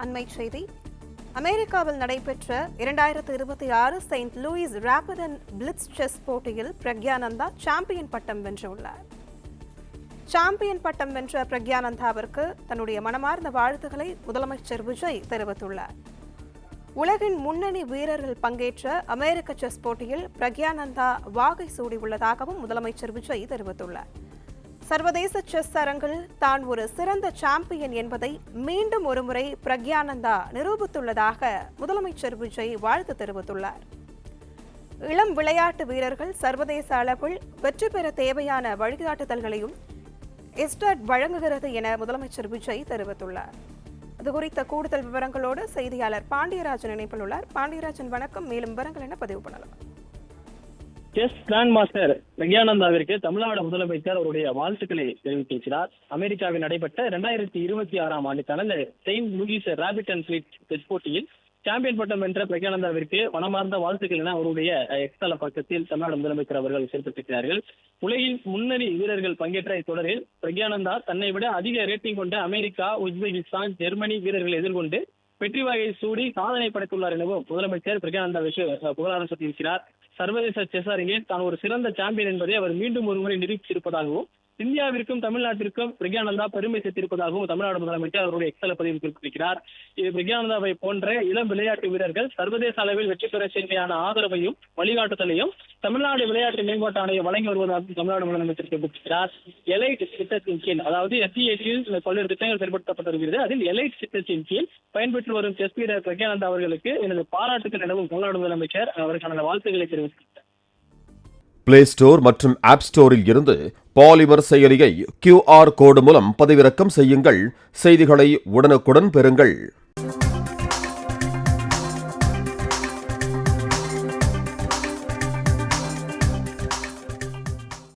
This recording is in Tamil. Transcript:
அண்மைச் செய்தி. அமெரிக்காவில் நடைபெற்ற 2026 Saint Louis rapid and blitz chess போட்டியில் பிரக்யானந்தா சாம்பியன் பட்டம் வென்றுள்ளார். சாம்பியன் பட்டம் வென்ற பிரக்யானந்தாவிற்கு தன்னுடைய மனமார்ந்த வாழ்த்துக்களை முதலமைச்சர் விஜய் தெரிவித்துள்ளார். உலகின் முன்னணி வீரர்கள் பங்கேற்ற அமெரிக்க செஸ் போட்டியில் பிரக்யானந்தா வாகை சூடியுள்ளதாகவும் முதலமைச்சர் விஜய் தெரிவித்துள்ளார். சர்வதேச செஸ் அரங்கில் தான் ஒரு சிறந்த சாம்பியன் என்பதை மீண்டும் ஒருமுறை பிரக்யானந்தா நிரூபித்துள்ளதாக முதலமைச்சர் விஜய் வாழ்த்து தெரிவித்துள்ளார். இளம் விளையாட்டு வீரர்கள் சர்வதேச அளவில் வெற்றி பெற தேவையான வழிகாட்டுதல்களையும் எஸ்டாட் வழங்குகிறது என முதலமைச்சர் விஜய் தெரிவித்துள்ளார். இதுகுறித்த கூடுதல் விவரங்களோடு செய்தியாளர் பாண்டியராஜன் இணைப்பில் உள்ளார். பாண்டியராஜன் வணக்கம். மேலும் விவரங்கள் என்ன பதிவு பண்ணலாம்? செஸ் கிராண்ட் மாஸ்டர் பிரக்யானந்தாவிற்கு தமிழ்நாடு முதலமைச்சர் அவருடைய வாழ்த்துக்களை தெரிவித்திருக்கிறார். அமெரிக்காவில் நடைபெற்ற 2026 ஆண்டுக்கான Saint Louis rapid and blitz chess போட்டியில் சாம்பியன் பட்டம் வென்ற பிரக்யானந்தாவிற்கு மனமார்ந்த வாழ்த்துக்கள் என அவருடைய எக்ஸ்தல பக்கத்தில் தமிழ்நாடு முதலமைச்சர் அவர்கள் குறிப்பிட்டிருக்கிறார்கள். உலகின் முன்னணி வீரர்கள் பங்கேற்ற இத்தொடரில் பிரக்யானந்தா தன்னை விட அதிக ரேட்டிங் கொண்ட அமெரிக்கா, உஸ்பெகிஸ்தான், ஜெர்மனி வீரர்களை எதிர்கொண்டு வெற்றி வாகை சூடி சாதனை படைத்துள்ளார் எனவும் முதலமைச்சர் பிரக்யானந்தாவிற்கு புகழாரம் சூட்டியிருக்கிறார். சர்வதேச செஸ் அரங்கில் தான் ஒரு சிறந்த சாம்பியன் என்பதை அவர் மீண்டும் ஒருமுறை நிரூபித்திருப்பதாகவும் இந்தியாவிற்கும் தமிழ்நாட்டிற்கும் பிரக்யானந்தா பெருமை சேர்த்திருப்பதாகவும் தமிழ்நாடு முதலமைச்சர் அவருடைய எக்ஸல பதிவில் குறிப்பிட்டிருக்கிறார். இது பிரக்யானந்தாவை போன்ற இளம் விளையாட்டு வீரர்கள் சர்வதேச அளவில் வெற்றி பெற தேவையான ஆதரவையும் வழிகாட்டுதலையும் தமிழ்நாடு விளையாட்டு மேம்பாட்டு ஆணையம் வழங்கி வருவதாகவும் தமிழ்நாடு முதலமைச்சர் தெரிவித்திருக்கிறார். எலைட் திட்டத்தின் கீழ், அதாவது SCAT பல்வேறு திட்டங்கள் செயல்படுத்தப்பட்டு வருகிறது. அதில் எலைட் திட்டத்தின் கீழ் பயன்பெற்று வரும் செஸ் வீரர் பிரக்யானந்தா அவர்களுக்கு எனது பாராட்டுகள் எனவும் தமிழ்நாடு முதலமைச்சர் அவருக்கான வாழ்த்துக்களை தெரிவித்தார். பிளே ஸ்டோர் மற்றும் ஆப் ஸ்டோரில் இருந்து பாலிமர் செயலியை QR கோடு மூலம் பதிவிறக்கம் செய்யுங்கள். செய்திகளை உடனுக்குடன் பெறுங்கள்.